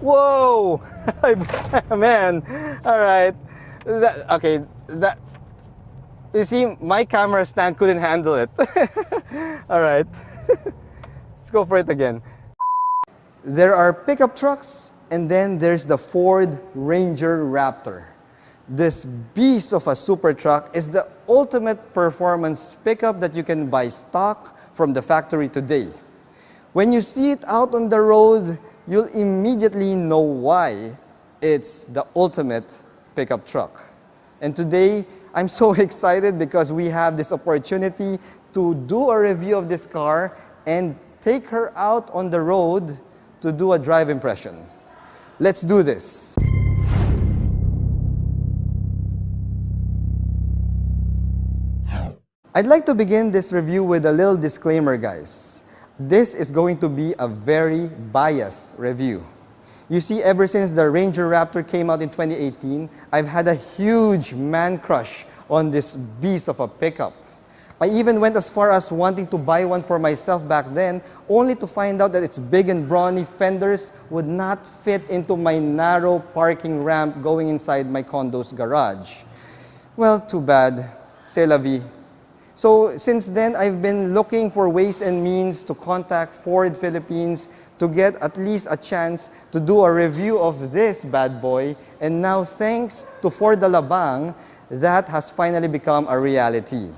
Whoa! Man, all right. Okay, you see, my camera stand couldn't handle it. All right, let's go for it again. There are pickup trucks, and then there's the Ford Ranger Raptor. This beast of a super truck is the ultimate performance pickup that you can buy stock from the factory today. When you see it out on the road, you'll immediately know why it's the ultimate pickup truck. And today, I'm so excited because we have this opportunity to do a review of this car and take her out on the road to do a drive impression. Let's do this. I'd like to begin this review with a little disclaimer, guys. This is going to be a very biased review. You see, ever since the Ranger Raptor came out in 2018, I've had a huge man crush on this beast of a pickup. I even went as far as wanting to buy one for myself back then, only to find out that its big and brawny fenders would not fit into my narrow parking ramp going inside my condo's garage. Well, too bad. C'est la vie. So since then, I've been looking for ways and means to contact Ford Philippines to get at least a chance to do a review of this bad boy. And now, thanks to Ford Alabang, that has finally become a reality.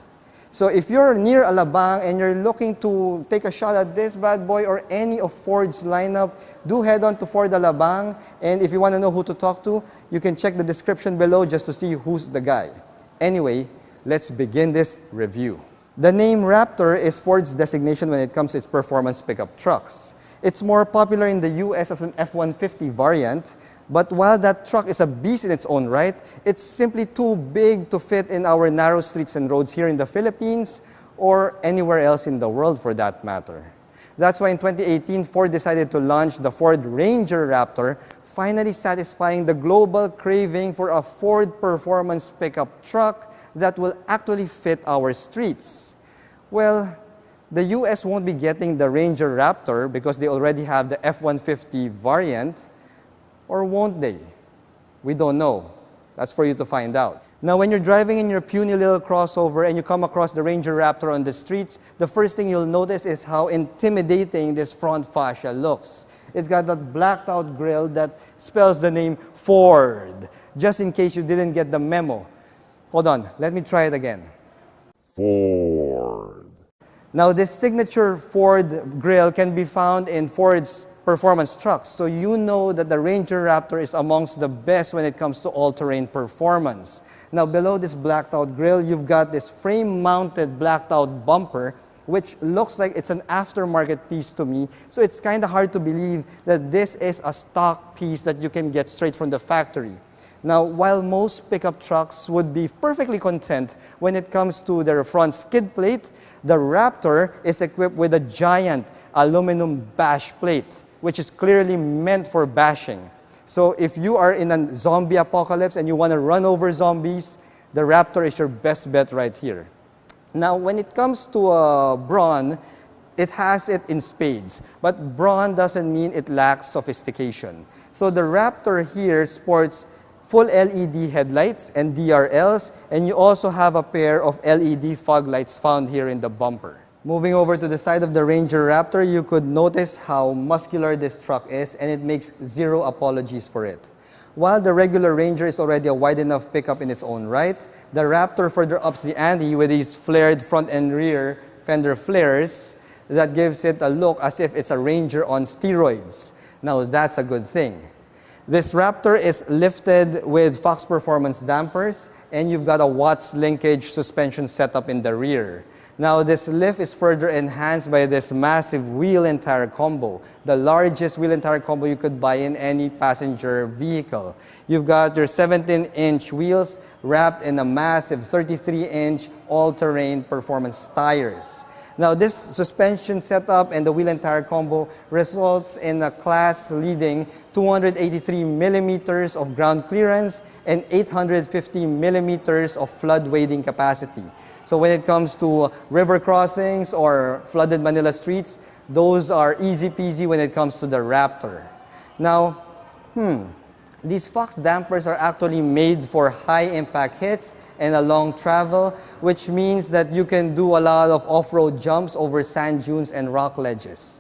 So if you're near Alabang and you're looking to take a shot at this bad boy or any of Ford's lineup, do head on to Ford Alabang. And if you want to know who to talk to, you can check the description below just to see who's the guy. Anyway, let's begin this review. The name Raptor is Ford's designation when it comes to its performance pickup trucks. It's more popular in the US as an F-150 variant, but while that truck is a beast in its own right, it's simply too big to fit in our narrow streets and roads here in the Philippines or anywhere else in the world for that matter. That's why in 2018, Ford decided to launch the Ford Ranger Raptor, finally satisfying the global craving for a Ford performance pickup truck that will actually fit our streets. Well, the US won't be getting the Ranger Raptor because they already have the F-150 variant, or won't they? We don't know. That's for you to find out. Now, when you're driving in your puny little crossover and you come across the Ranger Raptor on the streets, the first thing you'll notice is how intimidating this front fascia looks. It's got that blacked out grille that spells the name Ford, just in case you didn't get the memo. Hold on, let me try it again. Ford. Now, this signature Ford grille can be found in Ford's performance trucks, so you know that the Ranger Raptor is amongst the best when it comes to all-terrain performance. Now, below this blacked-out grille, you've got this frame-mounted blacked-out bumper, which looks like it's an aftermarket piece to me, so it's kind of hard to believe that this is a stock piece that you can get straight from the factory. Now, while most pickup trucks would be perfectly content when it comes to their front skid plate, the Raptor is equipped with a giant aluminum bash plate, which is clearly meant for bashing. So if you are in a zombie apocalypse and you want to run over zombies, the Raptor is your best bet right here. Now, when it comes to brawn, it has it in spades, but brawn doesn't mean it lacks sophistication. So the Raptor here sports full LED headlights and DRLs, and you also have a pair of LED fog lights found here in the bumper. Moving over to the side of the Ranger Raptor, you could notice how muscular this truck is, and it makes zero apologies for it. While the regular Ranger is already a wide enough pickup in its own right, the Raptor further ups the ante with these flared front and rear fender flares that gives it a look as if it's a Ranger on steroids. Now, that's a good thing. This Raptor is lifted with Fox Performance dampers, and you've got a Watts linkage suspension setup in the rear. Now, this lift is further enhanced by this massive wheel and tire combo, the largest wheel and tire combo you could buy in any passenger vehicle. You've got your 17-inch wheels wrapped in a massive 33-inch all-terrain performance tires. Now, this suspension setup and the wheel and tire combo results in a class-leading 283 millimeters of ground clearance and 850 millimeters of flood wading capacity. So when it comes to river crossings or flooded Manila streets, those are easy peasy when it comes to the Raptor. Now, These Fox dampers are actually made for high impact hits and a long travel, which means that you can do a lot of off-road jumps over sand dunes and rock ledges.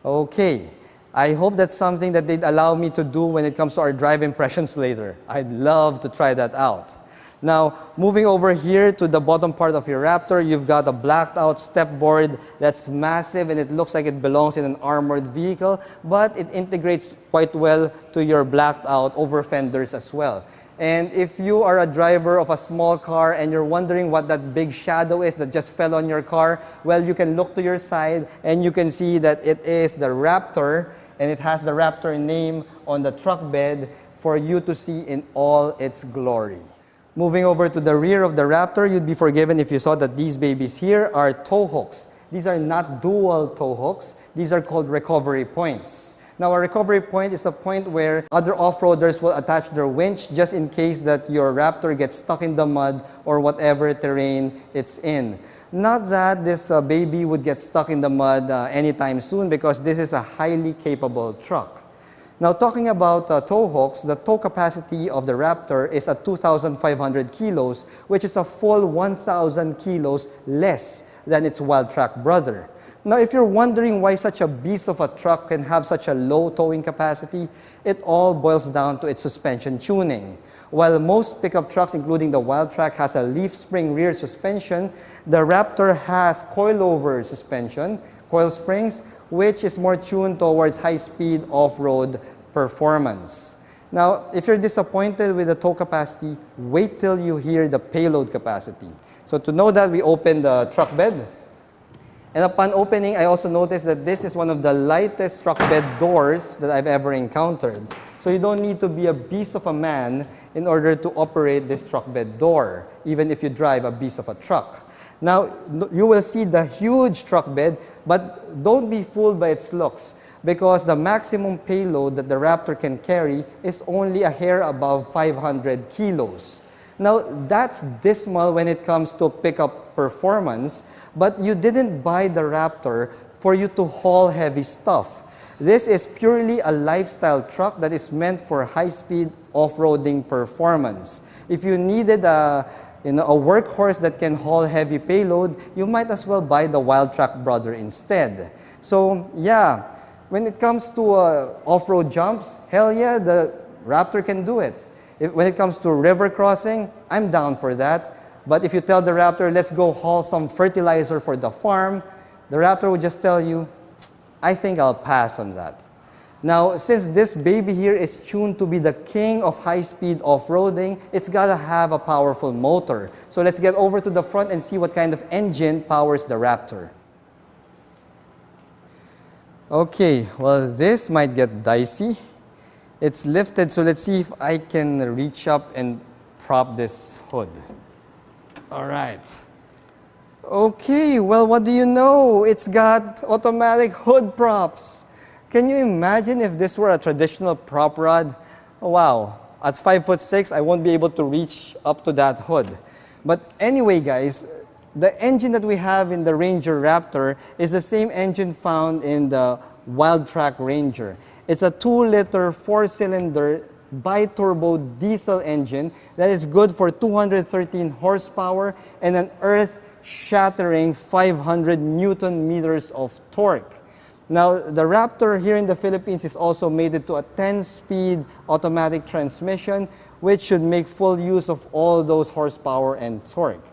Okay, I hope that's something that they'd allow me to do when it comes to our drive impressions later. I'd love to try that out. Now, moving over here to the bottom part of your Raptor, you've got a blacked out step board that's massive and it looks like it belongs in an armored vehicle, but it integrates quite well to your blacked out over fenders as well. And if you are a driver of a small car and you're wondering what that big shadow is that just fell on your car, well, you can look to your side and you can see that it is the Raptor, and it has the Raptor name on the truck bed for you to see in all its glory. Moving over to the rear of the Raptor, you'd be forgiven if you saw that these babies here are tow hooks. These are not dual tow hooks. These are called recovery points. Now, a recovery point is a point where other off-roaders will attach their winch just in case that your Raptor gets stuck in the mud or whatever terrain it's in. Not that this baby would get stuck in the mud anytime soon, because this is a highly capable truck. Now, talking about tow hooks, the tow capacity of the Raptor is at 2,500 kilos, which is a full 1,000 kilos less than its Wildtrak brother. Now, if you're wondering why such a beast of a truck can have such a low towing capacity, it all boils down to its suspension tuning. While most pickup trucks, including the Wildtrak, has a leaf spring rear suspension, the Raptor has coilover suspension, coil springs, which is more tuned towards high-speed off-road performance. Now, if you're disappointed with the tow capacity, wait till you hear the payload capacity. So to know that, we open the truck bed. And upon opening, I also noticed that this is one of the lightest truck bed doors that I've ever encountered. So you don't need to be a beast of a man in order to operate this truck bed door, even if you drive a beast of a truck. Now, you will see the huge truck bed, but don't be fooled by its looks, because the maximum payload that the Raptor can carry is only a hair above 500 kilos. Now, that's dismal when it comes to pickup performance, but you didn't buy the Raptor for you to haul heavy stuff. This is purely a lifestyle truck that is meant for high-speed off-roading performance. If you needed a workhorse that can haul heavy payload, you might as well buy the Wildtrak brother instead. So yeah, when it comes to off-road jumps, hell yeah, the Raptor can do it. When it comes to river crossing, I'm down for that. But if you tell the Raptor, let's go haul some fertilizer for the farm, the Raptor would just tell you, I think I'll pass on that. Now, since this baby here is tuned to be the king of high-speed off-roading, it's got to have a powerful motor. So let's get over to the front and see what kind of engine powers the Raptor. Okay, well, this might get dicey. It's lifted, so let's see if I can reach up and prop this hood. All right. Okay, well, what do you know? It's got automatic hood props. Can you imagine if this were a traditional prop rod? Oh, wow, at 5'6", I won't be able to reach up to that hood. But anyway, guys, the engine that we have in the Ranger Raptor is the same engine found in the Wildtrak Ranger. It's a 2-liter, 4-cylinder, bi-turbo diesel engine that is good for 213 horsepower and an earth-shattering 500 Newton meters of torque. Now, the Raptor here in the Philippines is also mated to a 10-speed automatic transmission, which should make full use of all those horsepower and torque.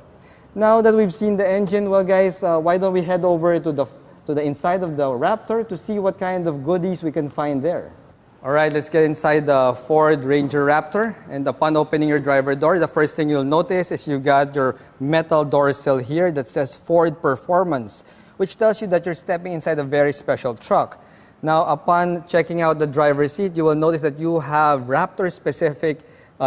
Now that we've seen the engine, well guys, why don't we head over to the inside of the Raptor to see what kind of goodies we can find there. All right, let's get inside the Ford Ranger Raptor. And upon opening your driver door, the first thing you'll notice is you got your metal door sill here that says Ford Performance, which tells you that you're stepping inside a very special truck. Now, upon checking out the driver's seat, you will notice that you have Raptor-specific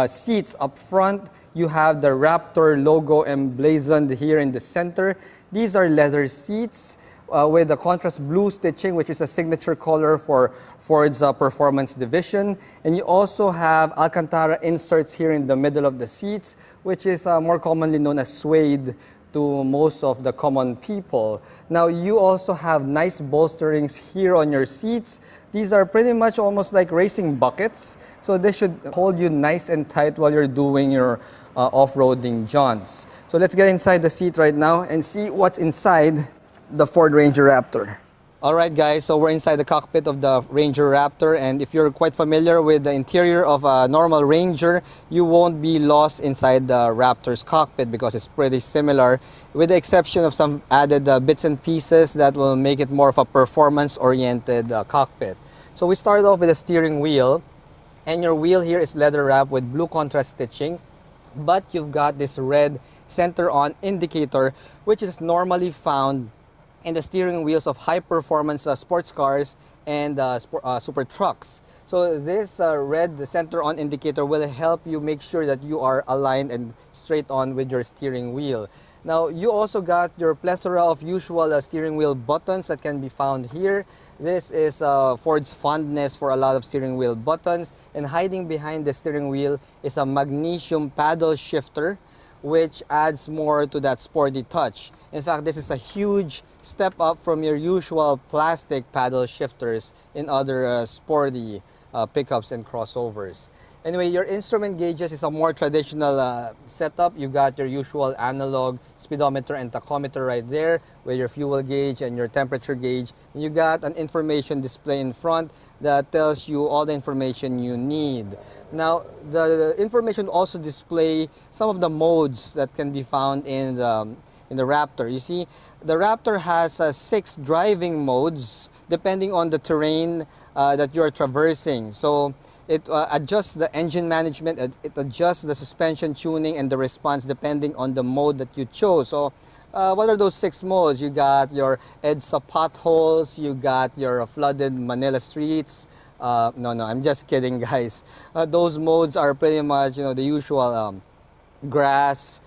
seats up front. You have the Raptor logo emblazoned here in the center. These are leather seats with the contrast blue stitching, which is a signature color for Ford's performance division. And you also have Alcantara inserts here in the middle of the seats, which is more commonly known as suede to most of the common people. Now, you also have nice bolsterings here on your seats. These are pretty much almost like racing buckets, so they should hold you nice and tight while you're doing your off-roading jaunts. So let's get inside the seat right now and see what's inside the Ford Ranger Raptor. Alright guys, so we're inside the cockpit of the Ranger Raptor, and if you're quite familiar with the interior of a normal Ranger, you won't be lost inside the Raptor's cockpit because it's pretty similar, with the exception of some added bits and pieces that will make it more of a performance-oriented cockpit. So we started off with a steering wheel, and your wheel here is leather wrapped with blue contrast stitching, but you've got this red center-on indicator, which is normally found in the steering wheels of high-performance sports cars and super trucks. So this red center-on indicator will help you make sure that you are aligned and straight on with your steering wheel. Now, you also got your plethora of usual steering wheel buttons that can be found here. This is Ford's fondness for a lot of steering wheel buttons, and hiding behind the steering wheel is a magnesium paddle shifter, which adds more to that sporty touch. In fact, this is a huge step up from your usual plastic paddle shifters in other sporty pickups and crossovers. Anyway, your instrument gauges is a more traditional setup. You got your usual analog speedometer and tachometer right there with your fuel gauge and your temperature gauge. And you got an information display in front that tells you all the information you need. Now, the information also display some of the modes that can be found in the Raptor. You see, the Raptor has 6 driving modes depending on the terrain that you are traversing. So it adjusts the engine management, it adjusts the suspension tuning and the response depending on the mode that you chose. So what are those 6 modes? You got your EDSA potholes, you got your flooded Manila streets. No, I'm just kidding, guys. Those modes are pretty much, you know, the usual grass,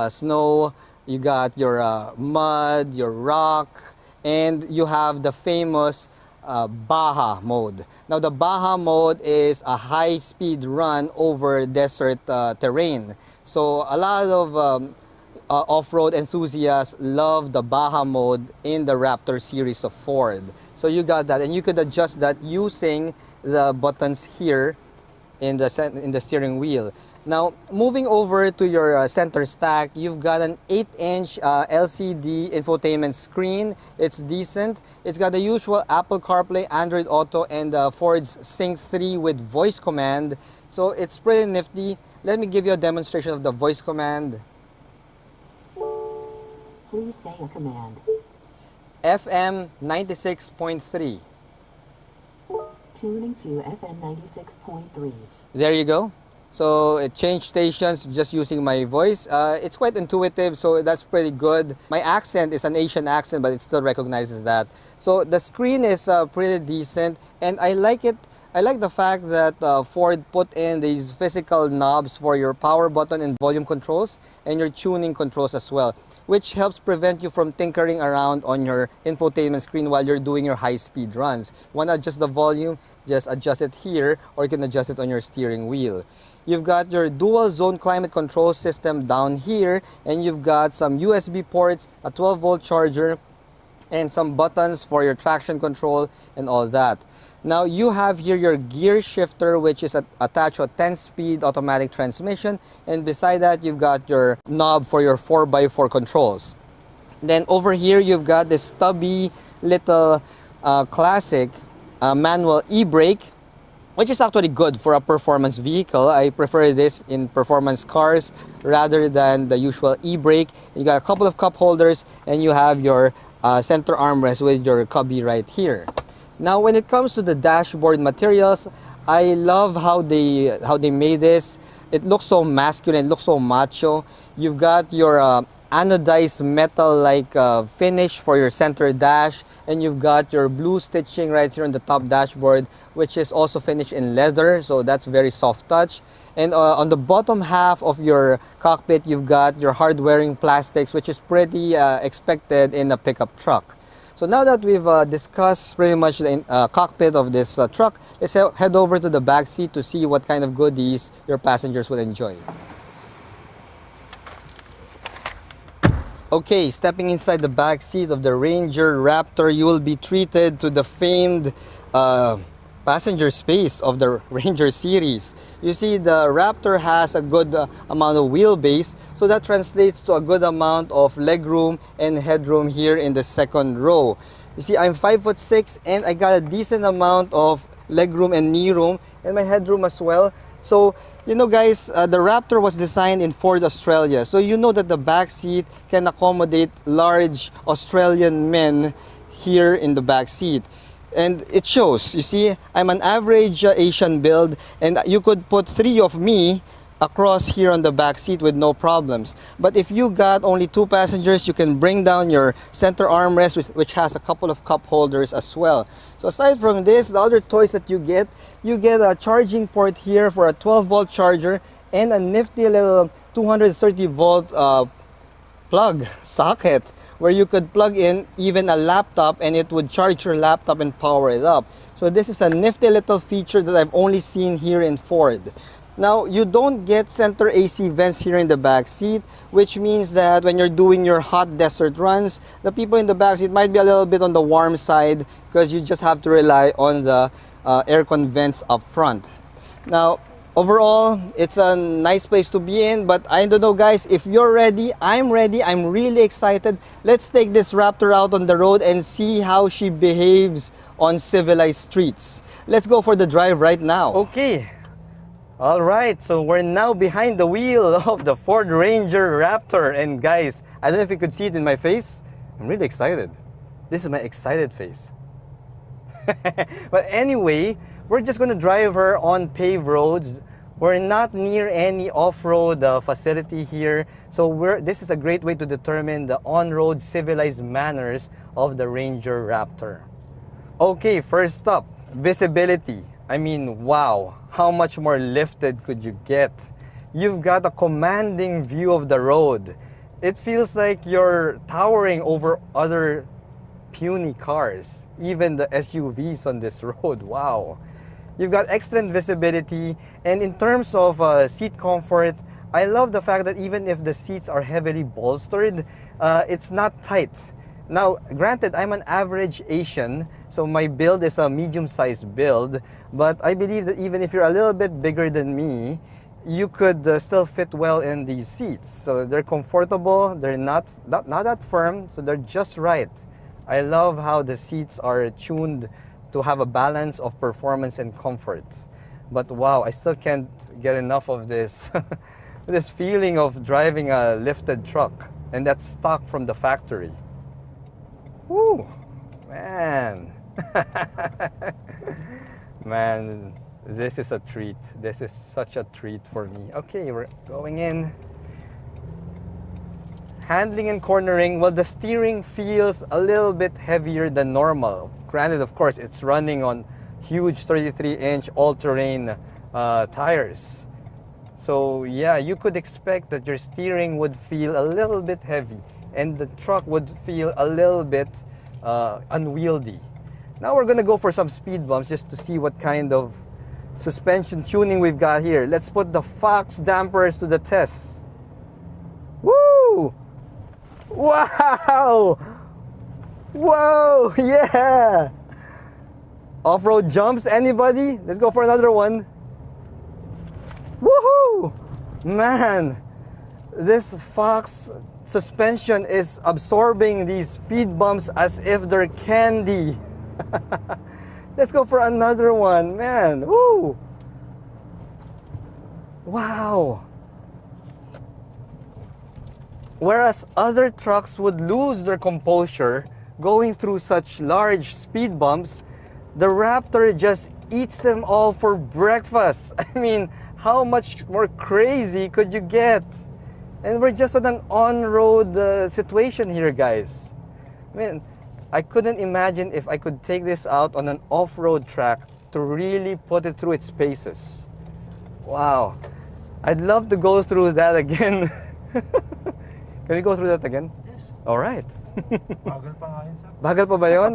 snow. You got your mud, your rock, and you have the famous Baja mode. Now, the Baja mode is a high-speed run over desert terrain. So a lot of off-road enthusiasts love the Baja mode in the Raptor series of Ford. So you got that, and you could adjust that using the buttons here in the steering wheel. Now, moving over to your center stack, you've got an 8-inch LCD infotainment screen. It's decent. It's got the usual Apple CarPlay, Android Auto, and Ford's Sync 3 with voice command. So it's pretty nifty. Let me give you a demonstration of the voice command. Please say a command. FM 96.3. Tuning to FM 96.3. There you go. So it changed stations just using my voice. It's quite intuitive, so that's pretty good. My accent is an Asian accent, but it still recognizes that. So the screen is pretty decent, and I like it. I like the fact that Ford put in these physical knobs for your power button and volume controls, and your tuning controls as well, which helps prevent you from tinkering around on your infotainment screen while you're doing your high-speed runs. Want to adjust the volume? Just adjust it here, or you can adjust it on your steering wheel. You've got your dual zone climate control system down here, and you've got some USB ports, a 12-volt charger, and some buttons for your traction control and all that. Now you have here your gear shifter, which is attached to a 10-speed automatic transmission, and beside that you've got your knob for your 4x4 controls. Then over here you've got this stubby little classic manual e-brake, which is actually good for a performance vehicle. I prefer this in performance cars rather than the usual e-brake. You got a couple of cup holders, and you have your center armrest with your cubby right here. Now, when it comes to the dashboard materials, I love how they made this. It looks so masculine, it looks so macho. You've got your anodized metal-like finish for your center dash, and you've got your blue stitching right here on the top dashboard, which is also finished in leather, so that's very soft touch. And on the bottom half of your cockpit, you've got your hard-wearing plastics, which is pretty expected in a pickup truck. So now that we've discussed pretty much the cockpit of this truck, let's head over to the back seat to see what kind of goodies your passengers will enjoy. Okay, stepping inside the back seat of the Ranger Raptor, you will be treated to the famed passenger space of the Ranger series. You see, the Raptor has a good amount of wheelbase, so that translates to a good amount of legroom and headroom here in the second row. You see, I'm 5'6" and I got a decent amount of legroom and knee room and my headroom as well. So, you know guys, the Raptor was designed in Ford, Australia. So you know that the back seat can accommodate large Australian men here in the back seat. And it shows. You see, I'm an average Asian build, and you could put 3 of me across here on the back seat with no problems. But if you got only 2 passengers, you can bring down your center armrest, which has a couple of cup holders as well. So aside from this, the other toys that you get a charging port here for a 12-volt charger and a nifty little 230-volt plug socket where you could plug in even a laptop and it would charge your laptop and power it up. So this is a nifty little feature that I've only seen here in Ford. Now, you don't get center AC vents here in the back seat, which means that when you're doing your hot desert runs, the people in the back seat might be a little bit on the warm side because you just have to rely on the aircon vents up front. Now, overall, it's a nice place to be in, but I don't know guys, if you're ready, I'm really excited. Let's take this Raptor out on the road and see how she behaves on civilized streets. Let's go for the drive right now. Okay. Alright, so we're now behind the wheel of the Ford Ranger Raptor, and guys, I don't know if you could see it in my face. I'm really excited. This is my excited face. But anyway, we're just gonna drive her on paved roads. We're not near any off-road facility here, so this is a great way to determine the on-road civilized manners of the Ranger Raptor. Okay, first up, visibility. I mean, wow, how much more lifted could you get? You've got a commanding view of the road. It feels like you're towering over other puny cars, even the SUVs on this road. Wow. You've got excellent visibility, and in terms of seat comfort, I love the fact that even if the seats are heavily bolstered, it's not tight. Now, granted, I'm an average Asian, so my build is a medium-sized build, but I believe that even if you're a little bit bigger than me, you could still fit well in these seats. So they're comfortable, they're not that firm, so they're just right. I love how the seats are tuned to have a balance of performance and comfort. But wow, I still can't get enough of this, this feeling of driving a lifted truck, and that's stock from the factory. Woo, man. Man, this is a treat. This is such a treat for me. Okay, we're going in. Handling and cornering, well, the steering feels a little bit heavier than normal. Granted, of course, it's running on huge 33-inch all-terrain tires. So yeah, you could expect that your steering would feel a little bit heavy and the truck would feel a little bit unwieldy. Now we're gonna go for some speed bumps just to see what kind of suspension tuning we've got here. Let's put the Fox dampers to the test. Woo! Wow! Whoa! Yeah! Off-road jumps, anybody? Let's go for another one. Woohoo! Man, this Fox suspension is absorbing these speed bumps as if they're candy. Let's go for another one, man. Woo! Wow! Whereas other trucks would lose their composure going through such large speed bumps, the Raptor just eats them all for breakfast. I mean, how much more crazy could you get? And we're just on an on-road situation here, guys. I mean, I couldn't imagine if I could take this out on an off-road track to really put it through its paces. Wow. I'd love to go through that again. Can we go through that again? Yes. Alright. Bagal pa nga yun, sir. Bagal pa ba yun?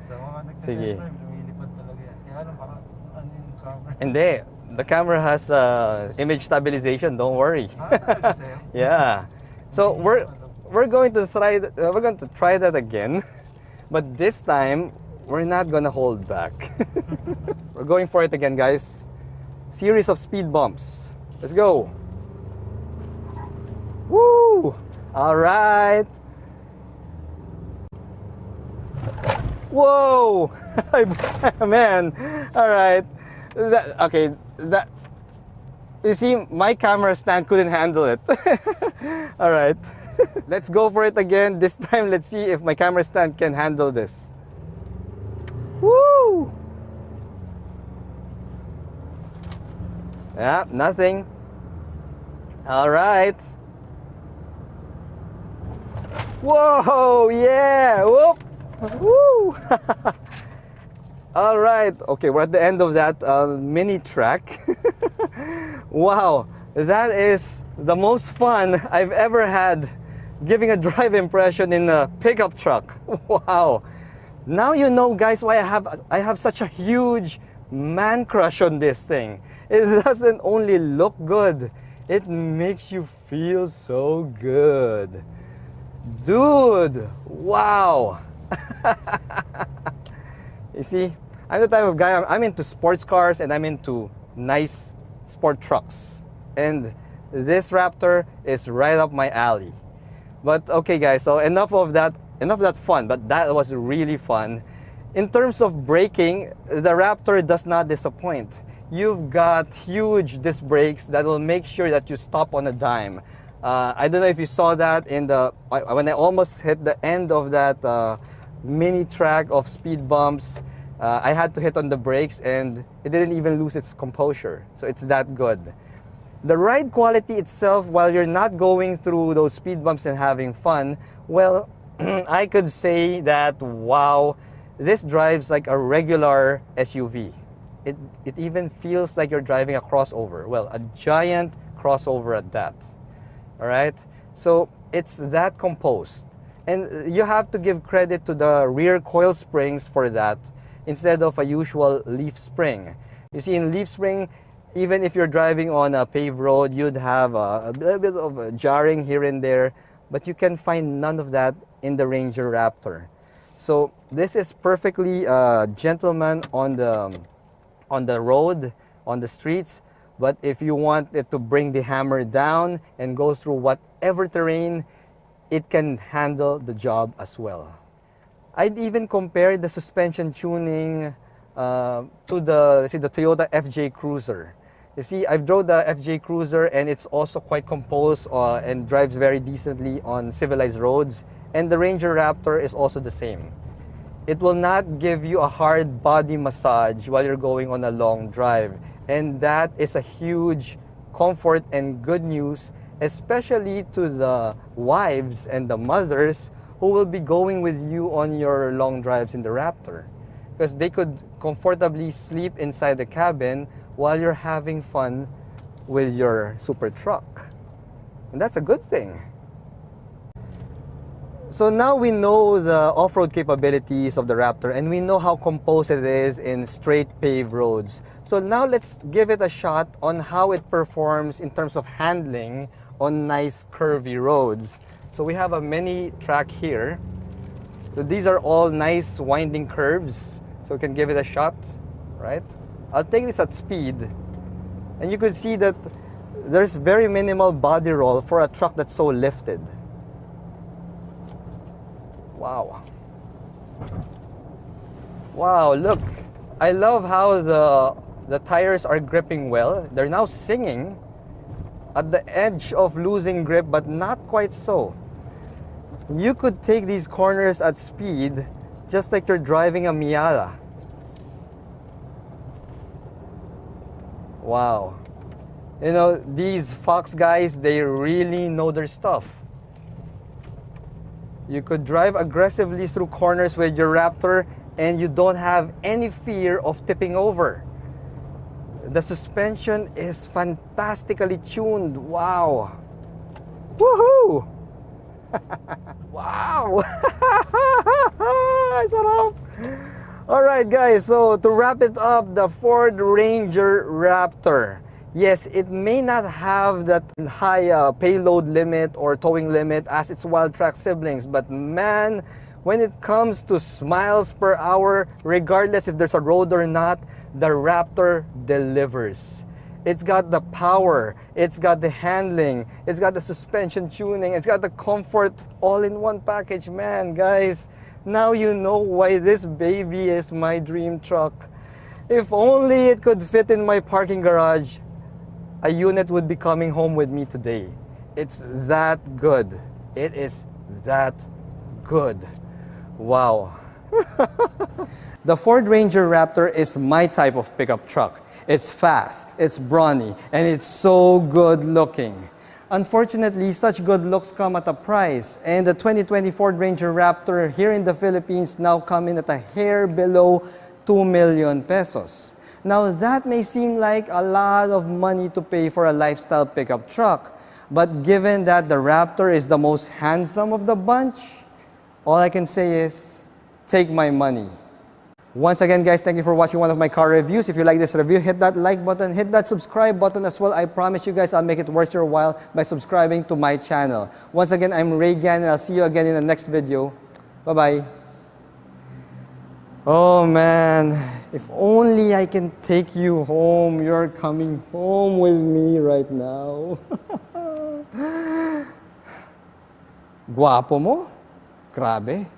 Sa mga Sige. nagtitest time, lumilipad talaga yan. Kaya lang, parang ano yung camera. Hindi. The camera has image stabilization. Don't worry. Ah, talaga sa'yo? Yeah. So we're going to try that again, but this time we're not gonna hold back. We're going for it again, guys. Series of speed bumps. Let's go. Woo! All right. Whoa! Man. All right. Okay. You see, my camera stand couldn't handle it. All right. Let's go for it again. This time, let's see if my camera stand can handle this. Woo! Yeah, nothing. All right. Whoa! Yeah! Whoop! Woo! All right. Okay, we're at the end of that mini track. Wow, that is the most fun I've ever had giving a drive impression in a pickup truck. Wow. Now you know, guys, why I have such a huge man crush on this thing. It doesn't only look good, it makes you feel so good. Dude, wow. You see, I'm the type of guy, I'm into sports cars and I'm into nice sport trucks. And this Raptor is right up my alley. But okay, guys, so enough of that fun, but that was really fun. In terms of braking, the Raptor does not disappoint. You've got huge disc brakes that will make sure that you stop on a dime. I don't know if you saw that when I almost hit the end of that mini track of speed bumps. I had to hit on the brakes and it didn't even lose its composure. So it's that good. The ride quality itself, while you're not going through those speed bumps and having fun, well, I could say that, wow, this drives like a regular SUV. It even feels like you're driving a crossover. Well, a giant crossover at that. All right? So it's that composed. And you have to give credit to the rear coil springs for that instead of a usual leaf spring. You see, in leaf spring, even if you're driving on a paved road, you'd have a little bit of a jarring here and there, but you can find none of that in the Ranger Raptor. So this is perfectly gentleman on the road, on the streets, but if you want it to bring the hammer down and go through whatever terrain, it can handle the job as well. I'd even compare the suspension tuning to the Toyota FJ Cruiser. You see, I've drove the FJ Cruiser and it's also quite composed and drives very decently on civilized roads. And the Ranger Raptor is also the same. It will not give you a hard body massage while you're going on a long drive. And that is a huge comfort and good news, especially to the wives and the mothers who will be going with you on your long drives in the Raptor. Because they could comfortably sleep inside the cabin while you're having fun with your super truck. And that's a good thing. So now we know the off-road capabilities of the Raptor and we know how composed it is in straight paved roads. So now let's give it a shot on how it performs in terms of handling on nice curvy roads. So we have a mini track here. So these are all nice winding curves. So we can give it a shot, right? I'll take this at speed. And you could see that there's very minimal body roll for a truck that's so lifted. Wow. Wow, look. I love how the tires are gripping well. They're now singing at the edge of losing grip, but not quite so. You could take these corners at speed just like you're driving a Miata. Wow. You know, these Fox guys, they really know their stuff. You could drive aggressively through corners with your Raptor and you don't have any fear of tipping over. The suspension is fantastically tuned. Wow. Woohoo! Wow! Sarap! Alright guys, so to wrap it up, the Ford Ranger Raptor. Yes, it may not have that high payload limit or towing limit as its wild track siblings, but man, when it comes to miles per hour, regardless if there's a road or not, the Raptor delivers. It's got the power, it's got the handling, it's got the suspension tuning, it's got the comfort all in one package. Man, guys, now you know why this baby is my dream truck. If only it could fit in my parking garage, a unit would be coming home with me today. It's that good. It is that good. Wow. The Ford Ranger Raptor is my type of pickup truck. It's fast, it's brawny, and it's so good looking. Unfortunately, such good looks come at a price, and the 2020 Ford Ranger Raptor here in the Philippines now come in at a hair below 2 million pesos. Now that may seem like a lot of money to pay for a lifestyle pickup truck, but given that the Raptor is the most handsome of the bunch, all I can say is, take my money. Once again, guys, thank you for watching one of my car reviews. If you like this review, hit that like button, hit that subscribe button as well. I promise you guys I'll make it worth your while by subscribing to my channel. Once again, I'm Ray Gan, and I'll see you again in the next video. Bye-bye. Oh man, if only I can take you home. You're coming home with me right now. Guwapo mo? Grabe.